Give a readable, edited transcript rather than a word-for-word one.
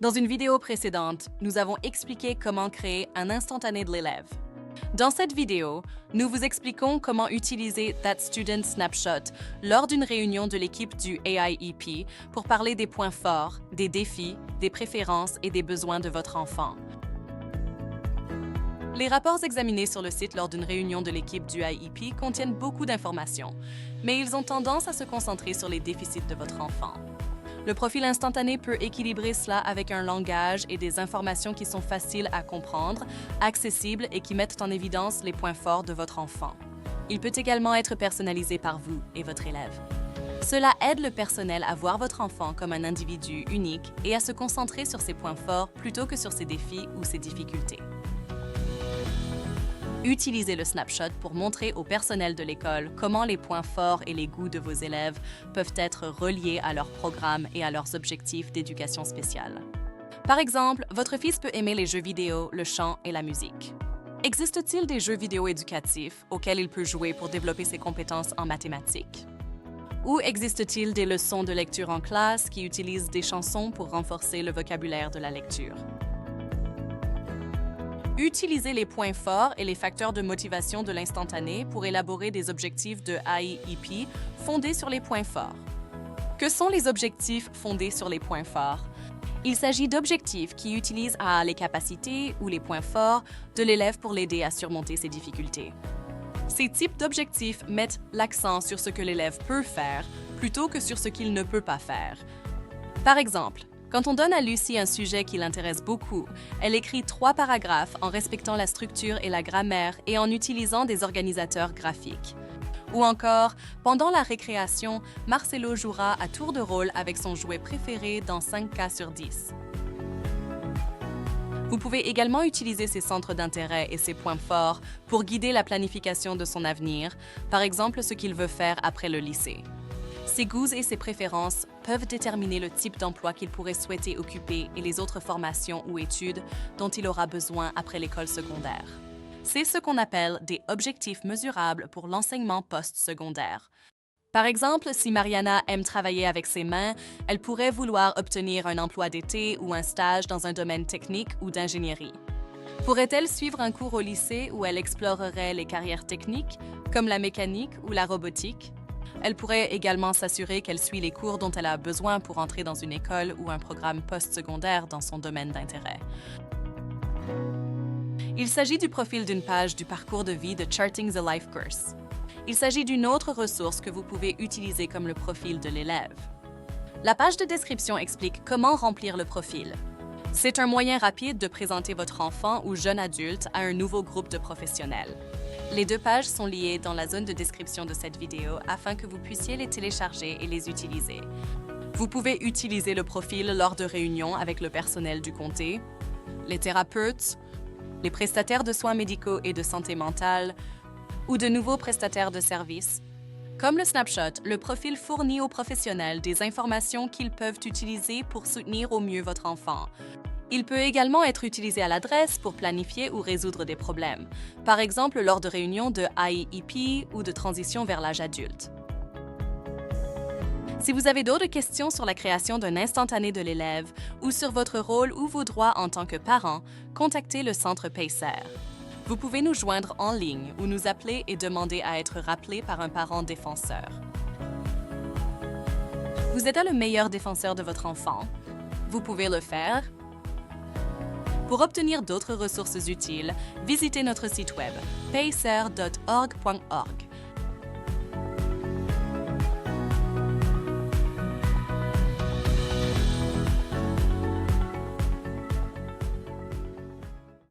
Dans une vidéo précédente, nous avons expliqué comment créer un instantané de l'élève. Dans cette vidéo, nous vous expliquons comment utiliser That Student Snapshot lors d'une réunion de l'équipe du AIEP pour parler des points forts, des défis, des préférences et des besoins de votre enfant. Les rapports examinés sur le site lors d'une réunion de l'équipe du AIEP contiennent beaucoup d'informations, mais ils ont tendance à se concentrer sur les déficits de votre enfant. Le profil instantané peut équilibrer cela avec un langage et des informations qui sont faciles à comprendre, accessibles et qui mettent en évidence les points forts de votre enfant. Il peut également être personnalisé par vous et votre élève. Cela aide le personnel à voir votre enfant comme un individu unique et à se concentrer sur ses points forts plutôt que sur ses défis ou ses difficultés. Utilisez le snapshot pour montrer au personnel de l'école comment les points forts et les goûts de vos élèves peuvent être reliés à leur programme et à leurs objectifs d'éducation spéciale. Par exemple, votre fils peut aimer les jeux vidéo, le chant et la musique. Existe-t-il des jeux vidéo éducatifs auxquels il peut jouer pour développer ses compétences en mathématiques? Ou existe-t-il des leçons de lecture en classe qui utilisent des chansons pour renforcer le vocabulaire de la lecture? Utilisez les points forts et les facteurs de motivation de l'instantané pour élaborer des objectifs de AIEP fondés sur les points forts. Que sont les objectifs fondés sur les points forts? Il s'agit d'objectifs qui utilisent les capacités ou les points forts de l'élève pour l'aider à surmonter ses difficultés. Ces types d'objectifs mettent l'accent sur ce que l'élève peut faire plutôt que sur ce qu'il ne peut pas faire. Par exemple, quand on donne à Lucie un sujet qui l'intéresse beaucoup, elle écrit 3 paragraphes en respectant la structure et la grammaire et en utilisant des organisateurs graphiques. Ou encore, pendant la récréation, Marcelo jouera à tour de rôle avec son jouet préféré dans 5 cas sur 10. Vous pouvez également utiliser ces centres d'intérêt et ces points forts pour guider la planification de son avenir, par exemple ce qu'il veut faire après le lycée. Ses goûts et ses préférences peuvent déterminer le type d'emploi qu'il pourrait souhaiter occuper et les autres formations ou études dont il aura besoin après l'école secondaire. C'est ce qu'on appelle des objectifs mesurables pour l'enseignement post-secondaire. Par exemple, si Mariana aime travailler avec ses mains, elle pourrait vouloir obtenir un emploi d'été ou un stage dans un domaine technique ou d'ingénierie. Pourrait-elle suivre un cours au lycée où elle explorerait les carrières techniques, comme la mécanique ou la robotique? Elle pourrait également s'assurer qu'elle suit les cours dont elle a besoin pour entrer dans une école ou un programme postsecondaire dans son domaine d'intérêt. Il s'agit du profil d'une page du parcours de vie de Charting the Life Course. Il s'agit d'une autre ressource que vous pouvez utiliser comme le profil de l'élève. La page de description explique comment remplir le profil. C'est un moyen rapide de présenter votre enfant ou jeune adulte à un nouveau groupe de professionnels. Les 2 pages sont liées dans la zone de description de cette vidéo afin que vous puissiez les télécharger et les utiliser. Vous pouvez utiliser le profil lors de réunions avec le personnel du comté, les thérapeutes, les prestataires de soins médicaux et de santé mentale, ou de nouveaux prestataires de services. Comme le snapshot, le profil fournit aux professionnels des informations qu'ils peuvent utiliser pour soutenir au mieux votre enfant. Il peut également être utilisé à l'adresse pour planifier ou résoudre des problèmes, par exemple lors de réunions de AIEP ou de transition vers l'âge adulte. Si vous avez d'autres questions sur la création d'un instantané de l'élève ou sur votre rôle ou vos droits en tant que parent, contactez le Centre Pacer. Vous pouvez nous joindre en ligne ou nous appeler et demander à être rappelé par un parent défenseur. Vous êtes le meilleur défenseur de votre enfant. Vous pouvez le faire. Pour obtenir d'autres ressources utiles, visitez notre site web pacer.org.org.